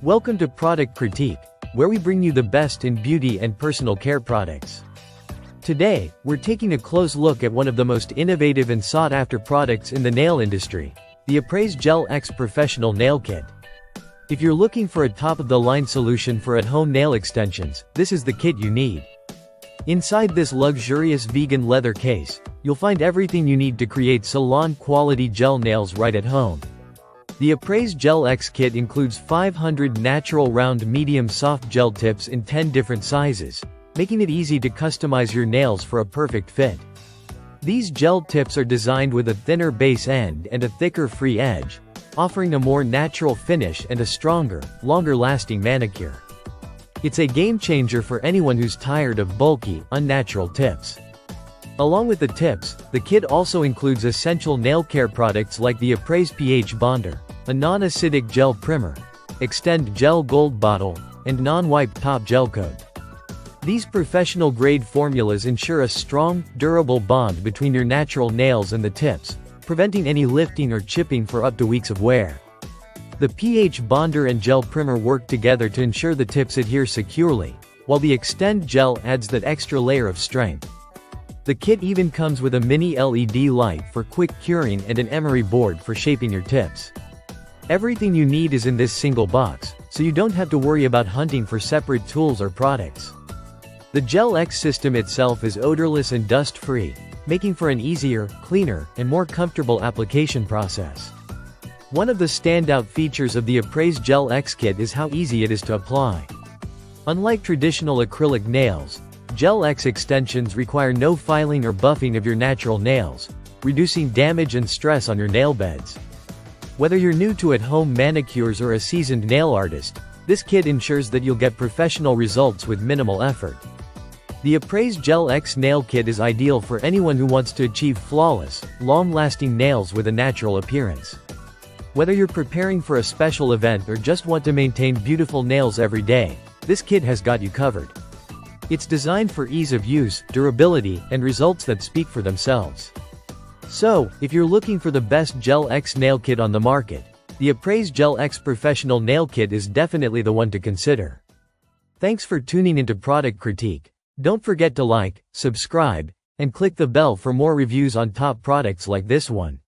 Welcome to Product Critique, where we bring you the best in beauty and personal care products. Today, we're taking a close look at one of the most innovative and sought-after products in the nail industry, the Apress Gel X Professional Nail Kit. If you're looking for a top-of-the-line solution for at-home nail extensions, this is the kit you need. Inside this luxurious vegan leather case, you'll find everything you need to create salon-quality gel nails right at home. The Apress Gel X kit includes 500 natural round medium soft gel tips in 10 different sizes, making it easy to customize your nails for a perfect fit. These gel tips are designed with a thinner base end and a thicker free edge, offering a more natural finish and a stronger, longer-lasting manicure. It's a game-changer for anyone who's tired of bulky, unnatural tips. Along with the tips, the kit also includes essential nail care products like the Apress pH Bonder, a non-acidic gel primer, Extend Gel Gold Bottle, and non-wipe top gel coat. These professional-grade formulas ensure a strong, durable bond between your natural nails and the tips, preventing any lifting or chipping for up to weeks of wear. The pH Bonder and Gel Primer work together to ensure the tips adhere securely, while the Extend Gel adds that extra layer of strength. The kit even comes with a mini LED light for quick curing and an emery board for shaping your tips. Everything you need is in this single box, so you don't have to worry about hunting for separate tools or products. The Gel X system itself is odorless and dust-free, making for an easier, cleaner, and more comfortable application process. One of the standout features of the Apress Gel X kit is how easy it is to apply. Unlike traditional acrylic nails, Gel X extensions require no filing or buffing of your natural nails, reducing damage and stress on your nail beds. Whether you're new to at-home manicures or a seasoned nail artist, this kit ensures that you'll get professional results with minimal effort. The Apress Gel X nail kit is ideal for anyone who wants to achieve flawless, long-lasting nails with a natural appearance. Whether you're preparing for a special event or just want to maintain beautiful nails every day, this kit has got you covered. It's designed for ease of use, durability, and results that speak for themselves. So, if you're looking for the best Gel X nail kit on the market, the Apress Gel X Professional Nail Kit is definitely the one to consider. Thanks for tuning into Product Critique. Don't forget to like, subscribe, and click the bell for more reviews on top products like this one.